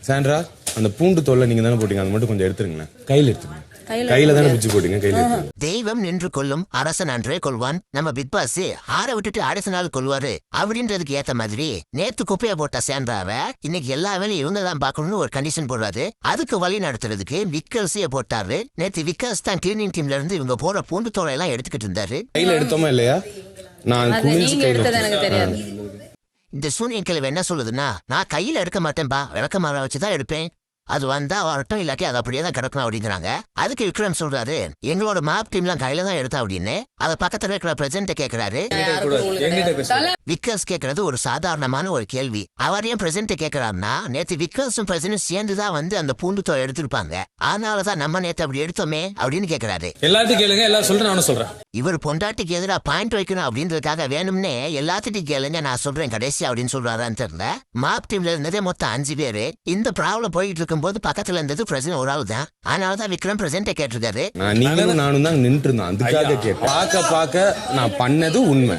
Sandra, அந்த பூண்டு தோல்ல நீங்க தானே போட்டீங்க, அது மட்டும் கொஞ்சம் எடுத்துருங்களேன். கையில எடுத்துங்க. கையில தானே பிச்சு போட்டீங்க, கையில எடுத்துங்க. தெய்வம் நின்று கொள்ளும் அரசன் அன்றே கொள்வான். நம்ம பிக் பாஸ் ஆற விட்டுட்டு அரசனால் கொள்வாரு அப்படின்றதுக்கு ஏத்த மாதிரி நேத்து குப்பைய போட்ட சாண்ட்ராவை இன்னைக்கு எல்லா வேலையும் இவங்க தான் பாக்கணும்னு ஒரு கண்டிஷன் போடுறாரு. அதுக்கு வழி நடத்துறதுக்கு விக்கல்ஸே போட்டாரு. நேத்து விக்கல்ஸ் தான் கிளீனிங் டீம்ல இருந்து இவங்க போற பூண்டு தோலை எல்லாம் எடுத்துக்கிட்டு இருந்தாரு. கையில எடுத்தோமா இல்லையா? நான் குனிஞ்சு கையில எனக்கு தெரியாது. இந்த சூனியன் கிழமை என்ன சொல்லுதுன்னா, நான் கையில எடுக்க மாட்டேன்பா, விளக்கமாற வச்சுதான் எடுப்பேன், அது வந்தா வரட்டும், இல்லாட்டி அது அப்படியே தான் கிடக்கணும் அப்படிங்கிறாங்க. அதுக்கு விக்ரம் சொல்றாரு, எங்களோட மேப் டீம்லாம் கையில தான் எடுத்தா அப்படின்னு. அதை பக்கத்துல இருக்கிற பிரசிடென்ட் கேட்கிறாரு. விக்கர்ஸ் கேட்கறது ஒரு சாதாரணமான ஒரு கேள்வி. அவர் ஏன் பிரசிடென்ட் கேட்கிறாருன்னா, நேத்து விக்கர்ஸும் பிரசிடென்ட் சேர்ந்துதான் வந்து அந்த பூண்டு தோலை எடுத்திருப்பாங்க, அதனாலதான் நம்ம நேத்து அப்படி எடுத்தோமே அப்படின்னு கேட்கிறாரு. எல்லாத்தையும் கேளுங்க, எல்லாரும் சொல்றேன், நானும் சொல்றேன். இவர் பொண்டாட்டிக்கு எதிராக பாயிண்ட் வைக்கணும் அப்படின்றதுக்காக வேணும்னே எல்லாத்திட்டையும் கேளுங்க, நான் சொல்றேன் கடைசி அப்படின்னு சொல்றாரான்னு தெரியல. மாப் டீம்ல இருந்ததே மொத்தம் 5 பேரு. இந்த ப்ராப்ளம் போயிட்டு இருக்கும்போது பக்கத்துல இருந்தது பிரசிடென்ட் ஒரு ஆள் தான். அதனாலதான் விக்ரம் பிரசிடென்ட்டை கேட்டிருக்காரு. நீங்களும் நானும் தான் நின்று இருந்தோம், அதுக்காக கேட்டேன். பார்க்க நான் பண்ணது உண்மை.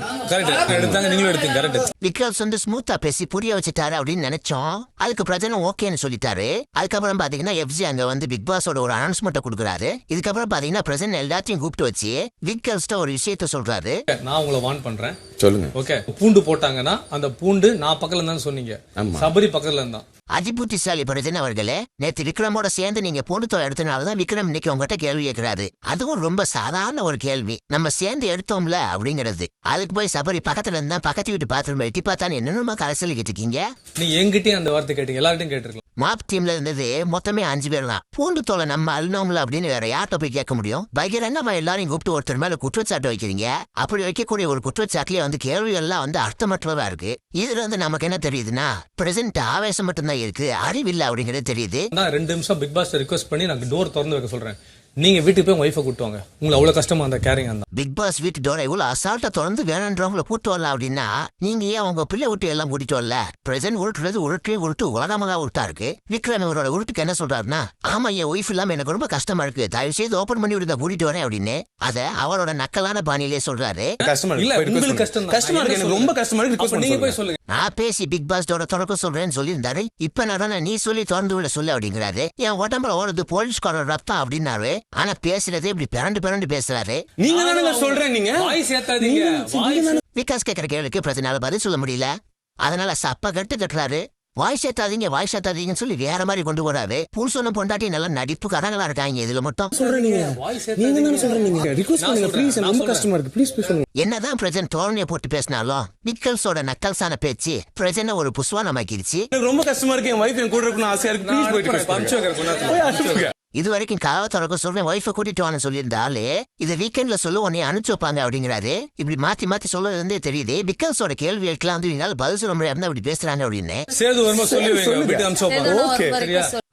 எடுத்தாங்க, நீங்களும் எடுத்தீங்க. கரெக்ட். விக்ரம்ஸ் வந்து ஸ்மூத்தா பேசி புரிய வச்சுட்டாரு அப்படின்னு நினைச்சோம். அதுக்கு பிரச்சனை ஓகேன்னு சொல்லிட்டாரு. அதுக்கப்புறம் பாத்தீங்கன்னா எஃப்ஜி அங்க வந்து பிக் பாஸோட ஒரு அனௌன்ஸ்மெண்ட் கொடுக்குறாரு. இதுக்கப்புறம் பாத்தீங்கன்னா பிரசிடென்ட் எல்லாத்தையும் கூப்பிட்டு வச்சு விக்கல்ஸ்ட ஒரு விஷயத்த சொல்றாரு. நான் உங்களை வார்ன் பண்றேன், சொல்லுங்க. ஓகே? பூண்டு போட்டாங்கன்னா அந்த பூண்டு நான் பக்கத்துல இருந்தான்னு சொன்னீங்க, சபரி பக்கத்துல இருந்தா. அதிபுத்திசாலி பிரசிடென்ட் அவர்களே, நேற்று விக்ரமோட சேர்ந்து நீங்க பூண்டு தோலை எடுத்தனாலதான் விக்ரம் இன்னைக்கு உங்ககிட்ட கேள்வி கேட்கிறாரு. அதுவும் ரொம்ப சாதாரண ஒரு கேள்வி, நம்ம சேர்ந்து எடுத்தோம்ல அப்படிங்கிறது. அதுக்கு போய் சபரி பக்கத்துல இருந்தா பக்கத்து வீட்டு பாத்ரூம் எட்டி பார்த்தான்னு என்னென்னமா கரைசல் கேட்டிருக்கீங்க. நீ என்கிட்டயும் அந்த வார்த்தை கேட்டீங்க, எல்லார்ட்டையும் கேட்டிருக்கலாம். மாப் டீம்ல இருந்தது மொத்தமே 5 பேர் தான். பூண்டு தோலை நம்ம அழுனோம்ல அப்படின்னு வேற யார்கிட்ட போய் கேட்க முடியும்? பகிரங்கமா எல்லாரையும் கூப்பிட்டு ஒருத்தர் மேல குற்றச்சாட்டு வைக்கிறீங்க. அப்படி வைக்கக்கூடிய ஒரு குற்றச்சாட்டுலயே வந்து கேள்விகள்லாம் வந்து அர்த்தமற்றதா இருக்கு. இதுல இருந்து நமக்கு என்ன தெரியுதுன்னா, பிரசன்ட் ஆவேசம் மட்டும்தான் இருக்கு, அறிவில்லை அப்படிங்கிறது தெரியுது. 2 நிமிஷம் பிக் பாஸ் ரிக்வெஸ்ட் பண்ணி நான் டோர் திறந்து வைக்க சொல்றேன். நீங்க வீட்டுக்கு போய் ஒய்ஃபை கூட்டு வாங்க. உங்களுக்கு அவ்வளவு கஷ்டமா அந்த கேரிங் அந்த பிக் பாஸ் வீட்டு டோரை இவ்வளவு அசால்ட்டா திறந்து வேணுன்றவங்களை கூட்டு வரலாம் அப்படின்னா, நீங்க ஏன் உங்க பிள்ளை விட்டு எல்லாம் கூட்டிட்டு வரல? பிரசன்ட் உருட்டுறது உருட்டு உலகமாக உருட்டா இருக்கு. விக்ரம் இவரோட உருட்டுக்கு என்ன சொல்றாருன்னா, ஆமா என் ஒய்ஃப் இல்லாம எனக்கு ரொம்ப கஷ்டமா இருக்கு, தயவு செய்து ஓபன் பண்ணி விடுங்க, கூட்டிட்டு வரேன் அப்படின்னு. அத அவரோட நக்கலான பாணியிலே சொல்றாரு. கஷ்டமா இருக்கு, எனக்கு ரொம்ப கஷ்டமா இருக்கு, நீங்க போய் சொல்லுங்க. நான் பேசி பிக் பாஸ் டோரை திறக்க சொல்றேன்னு சொல்லியிருந்தாரு. இப்ப நான் நீ சொல்லி திறந்து விட சொல்லு அப்படிங்கிறாரு. என் உடம்புல ஓடுறது போலீஸ்காரர் ரத்தம் அப்படின்னாரு. ஆனா பேசுறதே இப்படி பிறண்டு பேசுறாரு. நீங்க தானங்க சொல்றேன், நீங்க வாய்ஸ் ஏத்தாதீங்க. விகாஸ் கேட்கிற கேள்விக்கு பிரச்சனை பதில் சொல்ல முடியல. அதனால சப்ப கட்டுறாரு. வாய்ஸ் ஏத்தாதீங்கன்னு சொல்லி வேற மாதிரி கொண்டு போறாரு. புருஷனும் பொண்டாட்டி நல்லா நடிப்பு கரங்களா இருக்காங்க. இதுல மட்டும் என்னதான் பிரச்சனை தோரணையை போட்டு பேசினாலும் விக்கல்ஸோட நக்கல்ஸான பேச்சு பிரச்சனை ஒரு புஷ்வானமாக்கிடுச்சு. ரொம்ப கஷ்டமா இருக்கு, என் வைஃப் கூட இருக்கணும் ஆசையா இருக்கு. இது வரைக்கும் கதவை திறக்க சொல்றேன், ஒய்ஃபை கூட்டிட்டு வான்னு சொல்லியிருந்தாலே இது வீக்கெண்ட்ல சொல்ல உடனே அனுப்பிச்சு வைப்பாங்க அப்படிங்கிறாரு. இப்படி மாத்தி சொல்றது வந்து தெரியுது. பிகாஸோட கேள்விகளுக்கெல்லாம் வந்து இவங்க பதில் சொல்ல முடியாது அப்படி பேசுறாங்க அப்படின்னு.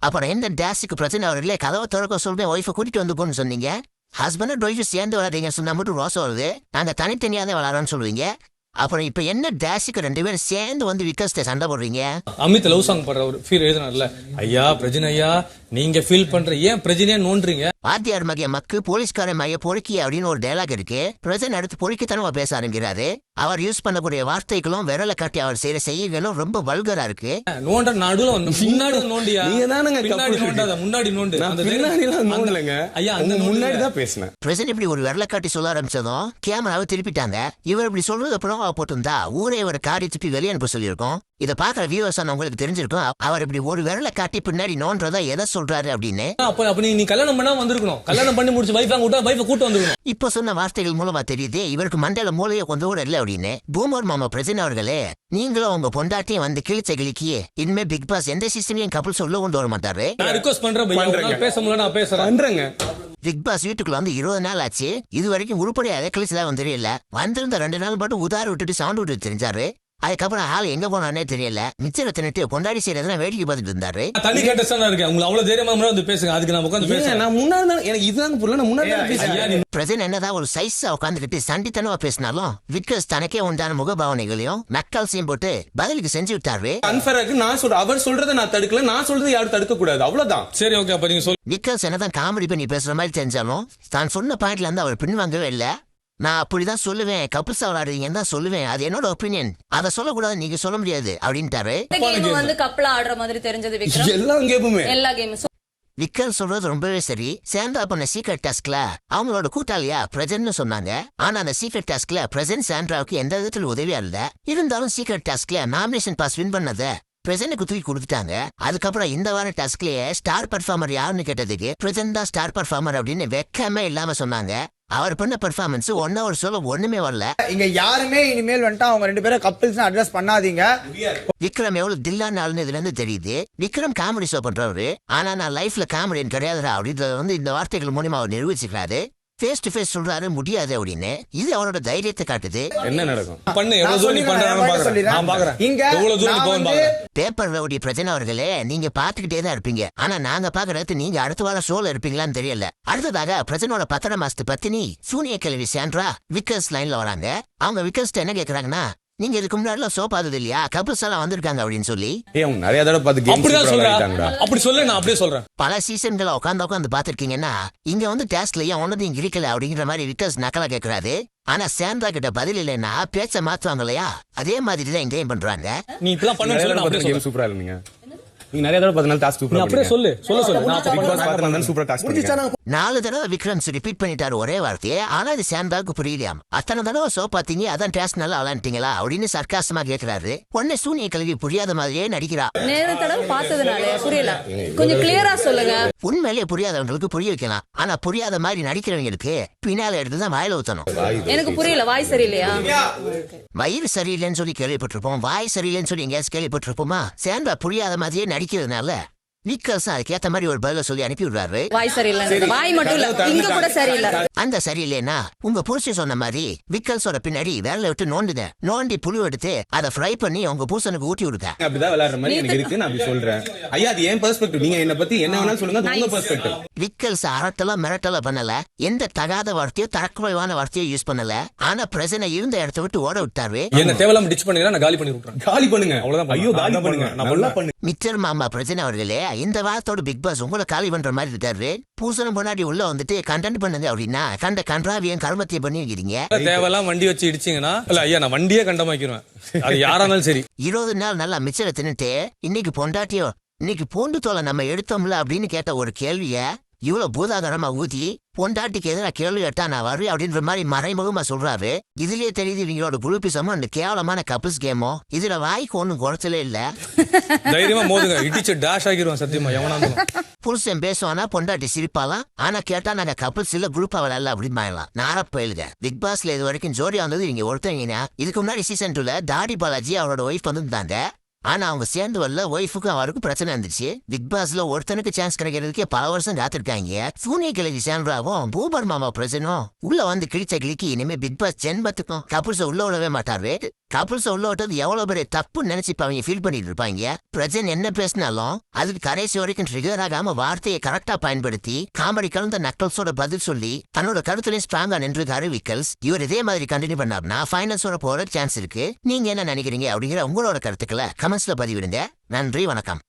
அப்புறம் என்ன டேஸுக்கு பிரச்சனை அவர்களே, கதவை திறக்க சொல்றேன் ஒய்ஃபை கூட்டிட்டு வந்து போன்னு சொன்னீங்க. ஹஸ்பண்ட் ஒய்ஃப் சேர்ந்து வராதீங்க சொன்னா மட்டும் ரோசம் வருது. நாங்க தனித்தனியா தான் வளரோன்னு சொல்லுவீங்க. அப்புறம் இப்ப என்ன டேஸுக்கு 2 பேரும் சேர்ந்து வந்து விக்கல்ஸ் சண்டை போடுறீங்க? அமித் லவ் சாங் பண்ற ஒரு ஃபீல் எழுதினார்ல, ஐயா பிரஜன் ஐயா நீங்க ஃபீல் பண்ற ஏன் பிரஜனையா நோன்றீங்க? வாத்தியார் மகிய மக்கு போலீஸ்கார மைய பொறுக்கி அப்படின்னு ஒரு டைலாக் இருக்கு. பிரஜன் அடுத்து பொறுக்கித்தனமா பேச ஆரம்பிக்கிறாரு. அவர் யூஸ் பண்ணக்கூடிய வார்த்தைகளும் விரலை காட்டி அவர் செய்யற செய்திகளும் ரொம்ப வல்கரா இருக்கு. நோண்ட நடுவுல முன்னாடி நோண்டியா? நீங்க தானங்க பின்னாடி நோண்டாத, முன்னாடி நோண்டு. அந்த பின்னாடிலாம் நோண்டலங்க ஐயா, அந்த முன்னாடி தான் பேசினேன். பிரஜன் இப்படி ஒரு விரலை காட்டி சொல்ல ஆரம்பிச்சதும் கேமராவை திருப்பிட்டாங்க. இவர் இப்படி சொல்றது அப்புறம் போட்டிருந்தா ஊரே ஒரு காடி திருப்பி வெளியே அனுப்ப சொல்லியிருக்கோம். இதை பாக்குற வியூவர்ஸ் உங்களுக்கு தெரிஞ்சிருக்கும் அவர் இப்படி ஒரு விரலை காட்டி பின்னாடி நோன்றதா எதை சொல்றாரு அப்படின்னு. அப்ப நீ கல்யாணம் பண்ணா வந்திருக்கணும், கல்யாணம் பண்ணி முடிச்சு வைஃபை கூட்டு வந்துருக்கணும். இப்ப சொன்ன வார்த்தைகள் மூலமா தெரியுது இவருக்கு மண்டையில மூலையை கொஞ்சம் கூட இல்ல அப்படின்னு. பூமர் மாமா பிரஜன் அவர்களே, நீங்களும் உங்க பொண்டாட்டியும் வந்து கிழிச்ச கிழிக்கியே இனிமே பிக் பாஸ் எந்த சிஸ்டம்லயும் கப்பல் சொல்ல கொண்டு வர மாட்டாரு. நான் ரிக்வெஸ்ட் பண்றேன், பேச முடியல நான் பேசுறேன். பிக் பாஸ் வீட்டுக்குள்ள வந்து 20 நாள் ஆச்சு. இது வரைக்கும் உருப்படியா கிழிச்சதா வந்து தெரியல. வந்திருந்த 2 நாள் மட்டும் உதார விட்டுட்டு சவுண்ட் விட்டு தெரிஞ்சாரு. அதுக்கப்புறம் ஆள் எங்க போனானே தெரியல. மிச்சரை தின்னுட்டு பொண்டாடி செய்யறதுனா வேடிக்கை பார்த்துட்டு இருந்தாரு. தனி கட்டஸ்டா இருக்கேன், உங்களுக்கு அவ்வளவு தைரியமா வந்து பேசுங்க. அதுக்கு நான் உட்காந்து பேசுறேன். நான் முன்னாடி எனக்கு இதுதான் புரியல, நான் முன்னாடி பிரசன் என்னதான் ஒரு சைஸா உட்காந்துக்கிட்டு சண்டித்தனமா பேசினாலும் விக்கர்ஸ் தனக்கே உண்டான முகபாவனைகளையும் நக்கல்ஸையும் போட்டு பதிலுக்கு செஞ்சு விட்டாரு. அன்ஃபேராக்கு நான் சொல்றேன், அவர் சொல்றதை நான் தடுக்கல, நான் சொல்றது யாரும் தடுக்க கூடாது, அவ்வளவுதான். சரி ஓகே, அப்ப நீங்க சொல்லுங்க. விக்கர்ஸ் என்னதான் காமெடி பண்ணி பேசுற மாதிரி தெரிஞ்சாலும் தான் சொன்ன பாயிண்ட்ல இருந்து அவர் பின்வாங்கவே இல்ல. நான் அப்படிதான் சொல்லுவேன். கப்புள்ஸ் விளையாடுறீங்கன்னு தான் சொல்லுவேன். அது என்னோட ஒப்பீனியன். அதை சொல்லக்கூடாது, நீங்க சொல்ல முடியாது அப்படின்ட்டாரு. இந்த கேம் வந்து கப்பலா ஆடுற மாதிரி தெரிஞ்சது விக்ரம். எல்லாம் கேப்புமே எல்லா கேமும் விக்கல் சொல்றது ரொம்பவே சரி. சாண்ட்ரா பண்ண சீக்ரெட் டாஸ்க்ல அவங்களோட கூட்டாளியா பிரசன்ட்னு சொன்னாங்க. ஆனா அந்த சீக்ரெட் டாஸ்க்ல பிரசன்ட் சாண்ட்ராவுக்கு எந்த விதத்துல உதவியா இல்ல. இருந்தாலும் சீக்ரெட் டாஸ்க்ல நாமினேஷன் பாஸ் வின் பண்ணத பிரசன்ட்க்கு தூக்கி கொடுத்துட்டாங்க. அதுக்கப்புறம் இந்த வார டாஸ்க்லயே ஸ்டார் பர்ஃபார்மர் யாருன்னு கேட்டதுக்கு பிரசன்ட் தான் ஸ்டார் பர்ஃபார்மர் அப்படின்னு வெக்கமே இல்லாம சொன்னாங்க. அவர் பண்ண பெர்ஃபார்மன்ஸ் 1 hour சொல்ல ஒண்ணுமே வரல. இங்க யாருமே இனிமேல் வந்துட்டு அவங்க 2 பேரும் கப்பிள்ஸ் அட்ரஸ் பண்ணாதீங்க. விக்ரம் எவ்வளவு தில்லான ஆளுன்னு இதுல இருந்து தெரியுது. விக்ரம் காமெடி ஷோ பண்றவரு, ஆனா நான் லைஃப்ல காமெடியன் கிடையாதுடா அப்படின்றத வந்து இந்த வார்த்தைகள் மூலமா அவர் நிரூபிச்சுக்கிறாரு. ஃபேஸ் டு ஃபேஸ் சொல்றாரு முடியாது அப்படின்னு. இது அவரோட தைரியத்தை காட்டுது. என்ன நடக்கும் பண்ணு எவ்வளவு தூரம் நீ பண்றான்னு பாக்குறேன். நான் பாக்குறேன் இங்க எவ்வளவு தூரம் நீ போன்னு பாக்குறேன். பேப்பர் ரவுடி பிரச்சனை அவர்களே, நீங்க பாத்துக்கிட்டே தான் இருப்பீங்க. ஆனா நாங்க பாக்குறது நீங்க அடுத்த வாரம் ஷோல இருப்பீங்களான்னு தெரியல. அடுத்ததாக பிரச்சனோட 10 மாசத்து பத்தினி சூனிய கிழவி சாண்ட்ரா விக்கர்ஸ் லைன்ல வராங்க. அவங்க விக்கர்ஸ் என்ன கேக்குறாங்கன்னா, நீங்க இதுக்கு முன்னாடி ஷோ பார்த்தது இல்லையா, கப்புள்ஸ் எல்லாம் வந்திருக்காங்க அப்படின்னு சொல்லி. அவங்க நிறைய தடவை பார்த்து கேம் அப்படிதான் சொல்றாங்க. அப்படி சொல்ல நான் அப்படியே சொல்றேன். பல சீசன்களை உட்காந்து பாத்திருக்கீங்கன்னா இங்க வந்து டேஸ்ட்லயே ஒன்னதையும் இருக்கல அப்படிங்கிற மாதிரி விக்கர்ஸ் நக்கலா கேக்குறாரு. ஆனா சாண்ட்ரா கிட்ட பதில் இல்லைன்னா பேச்ச மாத்துவாங்க இல்லையா, அதே மாதிரி தான் இங்கேயும் பண்றாங்க. நீ இப்பெல்லாம் பண்ணுன்னு சொல்ல நான் அப்படியே கேம் சூப்பரா இருந்தீங்க. நீங்க நிறைய தடவை 10 டாஸ்க் நீ சூப்பரா அப்படியே சொல்லு நான் பிக் பாஸ் பார்த்தா சூப்பரா டாஸ்க் பண்ணீங்க. 4 தடவை விக்ரம்ஸ் ரிப்பீட் பண்ணிட்டாரு ஒரே வார்த்தையே. ஆனா இது சாண்ட்ராவுக்கு புரியலையாம். அத்தனை தடவை ஷோ பாத்தீங்க, அதான் டேஸ்ட் நல்லா விளையாண்டீங்களா அப்படின்னு சர்க்காசமா கேக்குறாரு. உடனே சூனிய கல்வி புரியாத மாதிரியே நடிக்கிறா. நேர தடவை பார்த்ததுனால புரியல. கொஞ்சம் கிளியரா சொல்லுங்க. உண்மையிலேயே புரியாதவங்களுக்கு புரிய வைக்கலாம். ஆனா புரியாத மாதிரி நடிக்கிறவங்களுக்கு பின்னால எடுத்துதான் வாயில ஊத்தணும். எனக்கு புரியல. வாய் சரியில்லையா? வயிறு சரியில்லைன்னு சொல்லி கேள்விப்பட்டிருப்போம், வாய் சரியில்லைன்னு சொல்லி எங்கேயாச்சும் கேள்விப்பட்டிருப்போமா? சாண்ட்ரா புரியாத மாதிரியே நடிக்கிறதுனால விக்கர்ஸ் அதுக்கேத்த மாதிரி ஒரு பதில சொல்லி அனுப்பி விடுறாரு. வாய் சரியில்லை. வாய் மட்டும் இல்ல, இங்க கூட சரியில்லை. அந்த சரியில்லைன்னா உங்க புருஷன் சொன்ன மாதிரி விக்கல்ஸோட பின்னாடி வேலை விட்டு நோண்டி புழு எடுத்து அதை ஃப்ரை பண்ணி உங்க பூசனுக்கு ஊட்டி விடுங்க. அப்படிதான் விளையாடுற மாதிரி எனக்கு இருக்கு, நான் அப்படி சொல்றேன். ஐயா அது ஏன் பெர்ஸ்பெக்டிவ், நீங்க என்ன பத்தி என்ன வேணாலும் சொல்லுங்க, அது உங்க பெர்ஸ்பெக்டிவ். விக்கல்ஸ் அரட்டலாம் மிரட்டல பண்ணல, எந்த தகாத வார்த்தையோ தரக்குறைவான வார்த்தையோ யூஸ் பண்ணல. ஆனா பிரச்சனை இருந்த இடத்த விட்டு ஓட விட்டாரு. என்ன தேவலாம் டிச் பண்ணீங்கன்னா நான் காலி பண்ணி விட்டுறேன். காலி பண்ணுங்க அவ்வளவுதான். ஐயோ காலி பண்ணுங்க, நான் நல்லா பண்ணு. மிச்சர் மாமா பிரச்சனை அவர்களே, இந்த வாரத்தோட பிக் பாஸ் உங்களை காலி பண்ற மாதிரி இருக்காரு. பூசணம் முன்னாடி உள்ள வந்துட்டு கண்டென்ட் பண்ணுங்க அப்படின்னா கன்றாவியம் கர்மத்தை பண்ணிருக்கீங்க. தேவலாம் வண்டி வச்சு இடிச்சீங்கன்னா இல்ல ஐயா நான் வண்டியே கண்டமாக்கிடுவேன். அது யாரா இருந்தாலும் சரி. 20 நாள் நல்லா மிச்சரை தின்னுட்டு இன்னைக்கு பொண்டாட்டியோ இன்னைக்கு பூண்டு தோலை நம்ம எடுத்தோம்ல அப்படின்னு கேட்ட ஒரு கேள்விய இவ்வளவு பூதாகரமா ஊத்தி பொண்டாட்டிக்கு எதிராக கேள்வி கேட்டா நான் வருவேன் அப்படின்ற மாதிரி மறைமுகமா சொல்றாரு. இதுலயே தெரியுது இவங்களோட குழுப்பிசமும் அந்த கேவலமான கப்பிள்ஸ் கேமோ. இதுல வாய்க்கு ஒண்ணும் குறைச்சலே இல்ல. தைரியமா மோதுங்க, இடிச்சு டேஷ் ஆகிடுவான் சத்தியமா எவனா இருந்தாலும். புருஷன் பேசுவானா பொண்டாட்டி சிரிப்பாலாம். ஆனா கேட்டா நாங்க கப்பிள்ஸ் இல்ல குரூப்பா விளையாடல அப்படின்னு நாரப்பயிலுங்க. பிக் பாஸ்ல இது வரைக்கும் ஜோடியா வந்தது நீங்க ஒருத்தவங்க. இதுக்கு முன்னாடி சீசன் 2ல தாடி பாலாஜி அவரோட ஒய்ஃப் வந்திருந்தாங்க. ஆனா அவங்க சேர்ந்து வரல, ஒய்ஃபுக்கும் அவருக்கும் பிரச்சனை இருந்துச்சு. பிக் பாஸ்ல ஒருத்தனுக்கு சான்ஸ் கிடைக்கிறதுக்கு பல வருஷம் காத்திருக்காங்க. சூனிய கிழவி சாண்ட்ராவும் பூபர் மாமா பிரச்சனும் உள்ள வந்து கிழிச்ச கிளிக்கு இனிமே பிக் பாஸ் ஜென்மத்துக்கும் கப்புள்ஸ உள்ள விடவே மாட்டாரு. கப்புள்ஸ உள்ள விட்டது எவ்வளவு பெரிய தப்புன்னு நினைச்சு அவங்க ஃபீல் பண்ணிட்டு இருப்பாங்க. பிரஜன் என்ன பேசினாலும் அதுக்கு கடைசி வரைக்கும் ட்ரிகர் ஆகாம வார்த்தையை கரெக்டா பயன்படுத்தி காமெடி கலந்த நக்கல்ஸோட பதில் சொல்லி தன்னோட கருத்துலையும் ஸ்ட்ராங்கா நின்றுக்காரு விக்கல்ஸ். இவர் இதே மாதிரி கண்டினியூ பண்ணார்னா ஃபைனல்ஸோட போற சான்ஸ் இருக்கு. நீங்க என்ன நினைக்கிறீங்க அப்படிங்கிற உங்களோட கருத்துக்களை கமெண்ட்ஸ்ல பதிவிடுங்க. நன்றி, வணக்கம்.